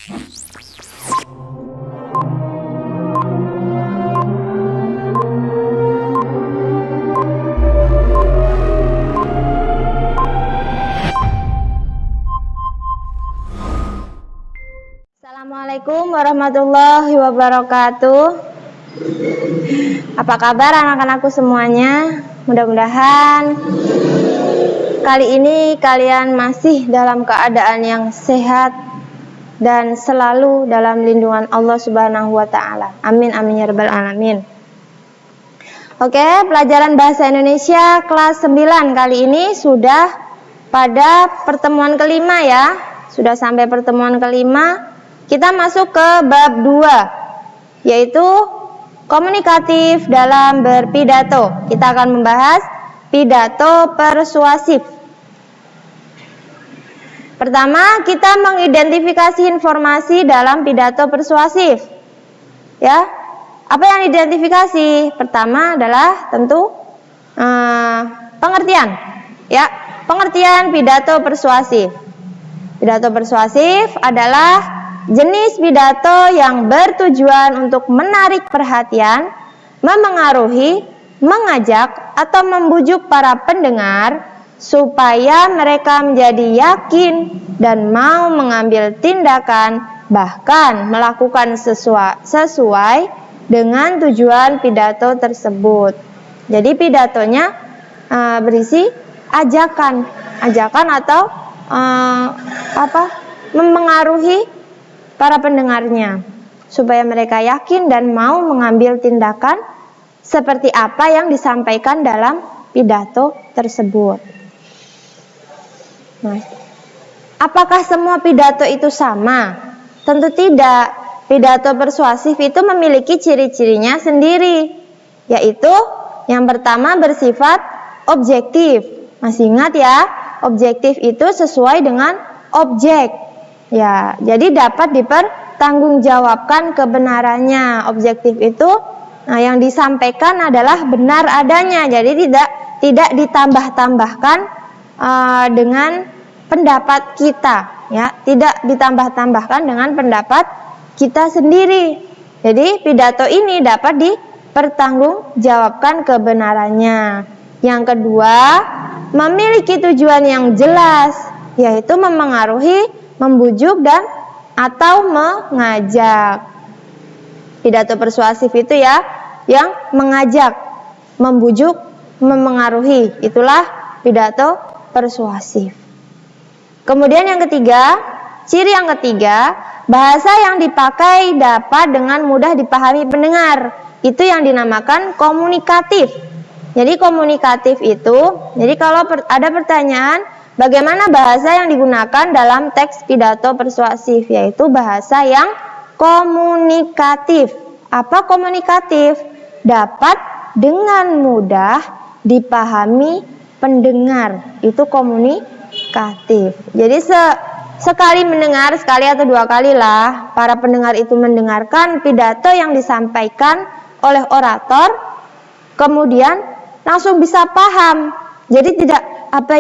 Assalamualaikum warahmatullahi wabarakatuh. Apa kabar anak-anakku semuanya? Mudah-mudahan kali ini kalian masih dalam keadaan yang sehat dan selalu dalam lindungan Allah Subhanahu wa taala. Amin amin ya rabbal alamin. Oke, pelajaran bahasa Indonesia kelas 9 kali ini sudah pada pertemuan kelima ya. Sudah sampai pertemuan kelima. Kita masuk ke bab 2, yaitu komunikatif dalam berpidato. Kita akan membahas pidato persuasif. Pertama, kita mengidentifikasi informasi dalam pidato persuasif. Ya, apa yang diidentifikasi? Pertama adalah tentu pengertian. Ya, pengertian pidato persuasif. Pidato persuasif adalah jenis pidato yang bertujuan untuk menarik perhatian, memengaruhi, mengajak, atau membujuk para pendengar supaya mereka menjadi yakin dan mau mengambil tindakan, bahkan melakukan sesuai dengan tujuan pidato tersebut. Jadi pidatonya berisi ajakan atau memengaruhi para pendengarnya supaya mereka yakin dan mau mengambil tindakan seperti apa yang disampaikan dalam pidato tersebut. Nah, apakah semua pidato itu sama? Tentu tidak. Pidato persuasif itu memiliki ciri-cirinya sendiri, yaitu yang pertama bersifat objektif. Masih ingat ya, objektif itu sesuai dengan objek. Ya, jadi dapat dipertanggungjawabkan kebenarannya. Objektif itu yang disampaikan adalah benar adanya. Jadi tidak ditambah-tambahkan dengan pendapat kita, ya. Tidak ditambah-tambahkan dengan pendapat kita sendiri. Jadi pidato ini dapat dipertanggungjawabkan kebenarannya. Yang kedua, memiliki tujuan yang jelas, yaitu memengaruhi, membujuk dan atau mengajak. Pidato persuasif itu ya yang mengajak, membujuk, memengaruhi. Itulah pidato persuasif. Kemudian yang ketiga, ciri yang ketiga, bahasa yang dipakai dapat dengan mudah dipahami pendengar. Itu yang dinamakan komunikatif. Jadi komunikatif itu, jadi kalau ada pertanyaan, bagaimana bahasa yang digunakan dalam teks pidato persuasif? Yaitu bahasa yang komunikatif. Apa komunikatif? Dapat dengan mudah dipahami pendengar. Itu komunikatif. Jadi sekali mendengar, sekali atau dua kali lah, para pendengar itu mendengarkan pidato yang disampaikan oleh orator, kemudian langsung bisa paham. Jadi tidak apa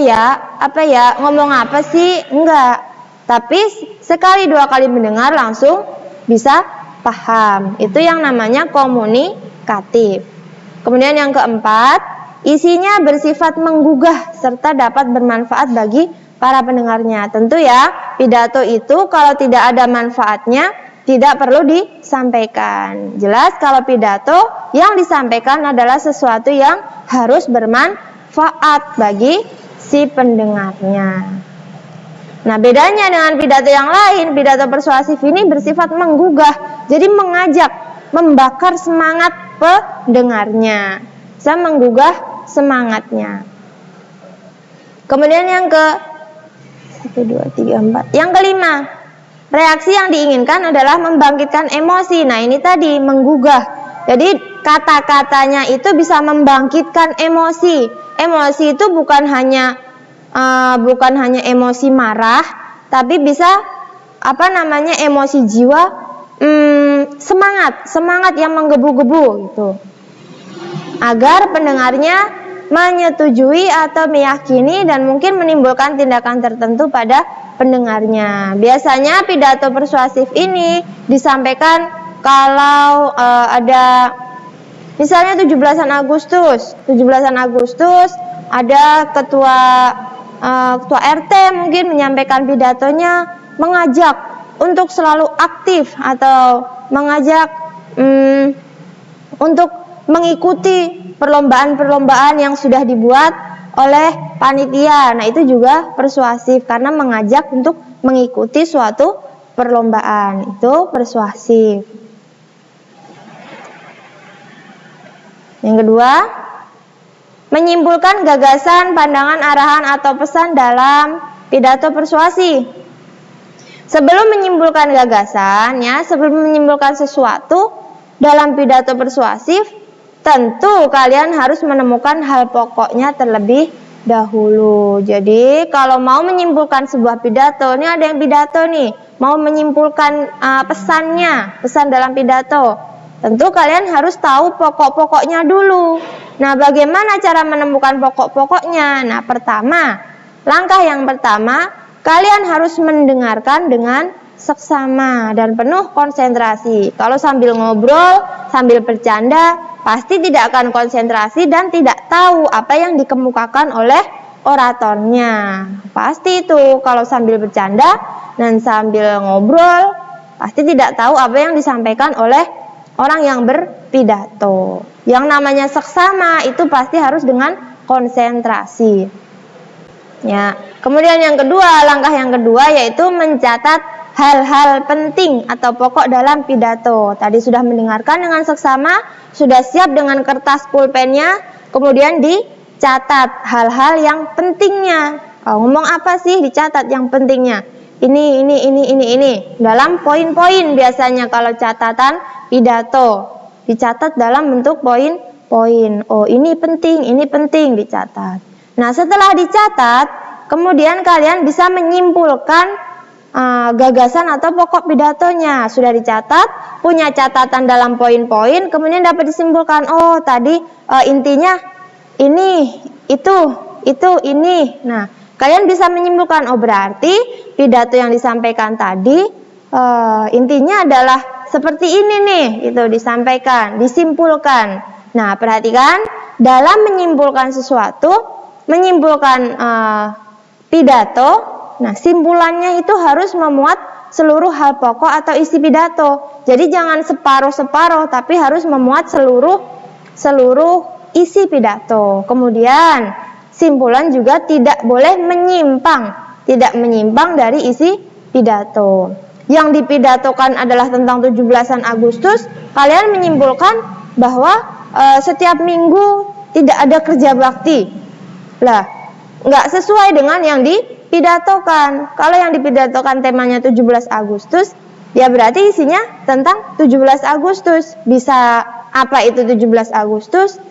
ya, ngomong apa sih? Enggak. Tapi sekali dua kali mendengar langsung bisa paham. Itu yang namanya komunikatif. Kemudian yang keempat, isinya bersifat menggugah serta dapat bermanfaat bagi para pendengarnya. Tentu ya, pidato itu kalau tidak ada manfaatnya tidak perlu disampaikan. Jelas kalau pidato yang disampaikan adalah sesuatu yang harus bermanfaat bagi si pendengarnya. Nah, bedanya dengan pidato yang lain, pidato persuasif ini bersifat menggugah, jadi mengajak, membakar semangat pendengarnya, bisa menggugah semangatnya. Kemudian yang ke 1, 2, 3, 4. Yang kelima, reaksi yang diinginkan adalah membangkitkan emosi. Nah, ini tadi menggugah. Jadi kata-katanya itu bisa membangkitkan emosi. Emosi itu bukan hanya emosi marah, tapi bisa emosi jiwa, semangat yang menggebu-gebu gitu. Agar pendengarnya menyetujui atau meyakini dan mungkin menimbulkan tindakan tertentu pada pendengarnya. Biasanya pidato persuasif ini disampaikan kalau ada misalnya 17-an Agustus. 17-an Agustus ada ketua RT mungkin menyampaikan pidatonya, mengajak untuk selalu aktif atau mengajak untuk mengikuti perlombaan-perlombaan yang sudah dibuat oleh panitia. Nah, itu juga persuasif karena mengajak untuk mengikuti suatu perlombaan. Itu persuasif. Yang kedua, menyimpulkan gagasan, pandangan, arahan, atau pesan dalam pidato persuasi. Sebelum menyimpulkan gagasan, sebelum menyimpulkan sesuatu dalam pidato persuasif, tentu kalian harus menemukan hal pokoknya terlebih dahulu. Jadi kalau mau menyimpulkan sebuah pidato, ini ada yang pidato nih, mau menyimpulkan pesan dalam pidato, tentu kalian harus tahu pokok-pokoknya dulu. Nah, bagaimana cara menemukan pokok-pokoknya? Nah, langkah yang pertama, kalian harus mendengarkan dengan seksama dan penuh konsentrasi. Kalau sambil ngobrol, sambil bercanda, pasti tidak akan konsentrasi dan tidak tahu apa yang dikemukakan oleh oratornya. Pasti itu kalau sambil bercanda dan sambil ngobrol, pasti tidak tahu apa yang disampaikan oleh orang yang berpidato. Yang namanya seksama itu pasti harus dengan konsentrasi. Ya. Kemudian yang kedua, langkah yang kedua yaitu mencatat hal-hal penting atau pokok dalam pidato. Tadi sudah mendengarkan dengan seksama, sudah siap dengan kertas pulpennya, kemudian dicatat hal-hal yang pentingnya. Ngomong apa sih, dicatat yang pentingnya. Ini. Dalam poin-poin biasanya kalau catatan pidato. Dicatat dalam bentuk poin-poin. Oh, ini penting dicatat. Nah, setelah dicatat, kemudian kalian bisa menyimpulkan gagasan atau pokok pidatonya. Sudah dicatat, punya catatan dalam poin-poin, kemudian dapat disimpulkan, oh tadi intinya ini, ini. Nah, kalian bisa menyimpulkan, oh berarti pidato yang disampaikan tadi intinya adalah seperti ini nih, itu disampaikan, disimpulkan. Nah, perhatikan dalam menyimpulkan sesuatu, menyimpulkan pidato. Nah, simpulannya itu harus memuat seluruh hal pokok atau isi pidato. Jadi jangan separuh-separuh, tapi harus memuat seluruh isi pidato. Kemudian, simpulan juga tidak boleh menyimpang dari isi pidato. Yang dipidatokan adalah tentang 17-an Agustus, kalian menyimpulkan bahwa setiap minggu tidak ada kerja bakti. Lah, nggak sesuai dengan yang dipidatokan. Kalau yang dipidatokan temanya 17 Agustus, ya berarti isinya tentang 17 Agustus. Bisa apa itu 17 Agustus,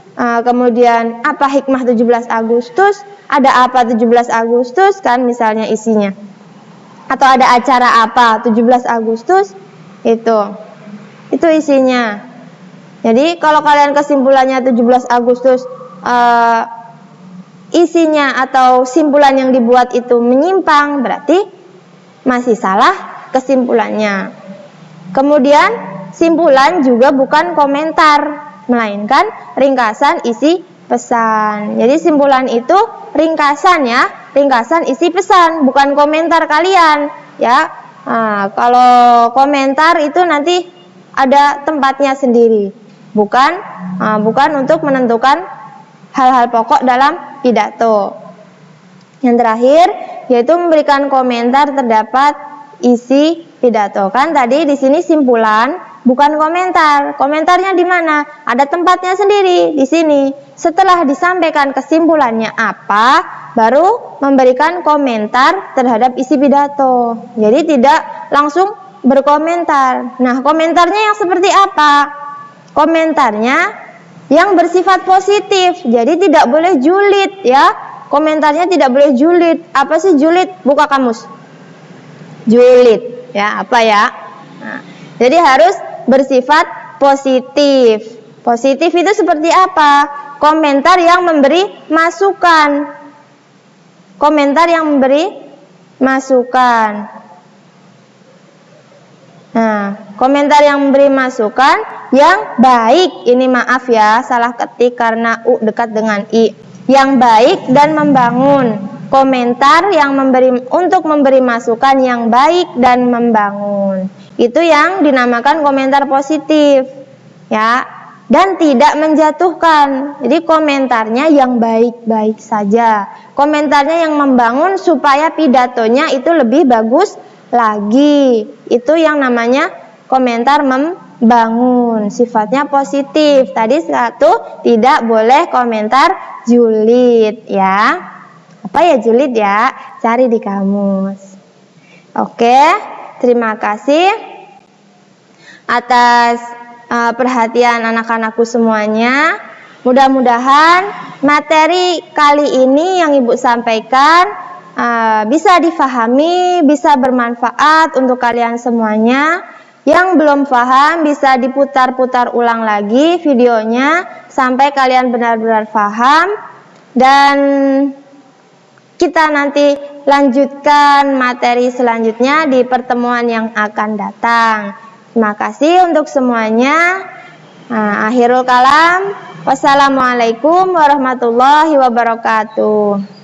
kemudian apa hikmah 17 Agustus, ada apa 17 Agustus kan misalnya isinya. Atau ada acara apa 17 Agustus, itu isinya. Jadi kalau kalian kesimpulannya 17 Agustus isinya atau simpulan yang dibuat itu menyimpang, berarti masih salah kesimpulannya. Kemudian simpulan juga bukan komentar, melainkan ringkasan isi pesan. Jadi simpulan itu ringkasan ringkasan isi pesan, bukan komentar kalian ya. Kalau komentar itu nanti ada tempatnya sendiri, bukan untuk menentukan hal-hal pokok dalam pidato. Yang terakhir yaitu memberikan komentar terdapat isi pidato. Kan tadi di sini simpulan, bukan komentar. Komentarnya di mana? Ada tempatnya sendiri di sini. Setelah disampaikan kesimpulannya apa, baru memberikan komentar terhadap isi pidato. Jadi tidak langsung berkomentar. Nah, komentarnya yang seperti apa? Komentarnya yang bersifat positif, jadi tidak boleh julid ya. Komentarnya tidak boleh julid. Apa sih julid? Buka kamus. Julid, ya apa ya? Nah, jadi harus bersifat positif. Positif itu seperti apa? Komentar yang memberi masukan. Komentar yang memberi masukan. Nah, komentar yang memberi masukan yang baik. Ini maaf ya, salah ketik karena U dekat dengan I. Yang baik dan membangun. Komentar yang untuk memberi masukan yang baik dan membangun. Itu yang dinamakan komentar positif. Ya, dan tidak menjatuhkan. Jadi komentarnya yang baik-baik saja. Komentarnya yang membangun supaya pidatonya itu lebih bagus lagi. Itu yang namanya komentar membangun, sifatnya positif. Tadi satu, tidak boleh komentar julid ya. Apa ya julid ya? Cari di kamus. Oke, terima kasih atas perhatian anak-anakku semuanya. Mudah-mudahan materi kali ini yang Ibu sampaikan bisa difahami, bisa bermanfaat untuk kalian semuanya. Yang belum paham bisa diputar-putar ulang lagi videonya sampai kalian benar-benar paham. Dan kita nanti lanjutkan materi selanjutnya di pertemuan yang akan datang. Terima kasih untuk semuanya. Akhirul kalam. Wassalamualaikum warahmatullahi wabarakatuh.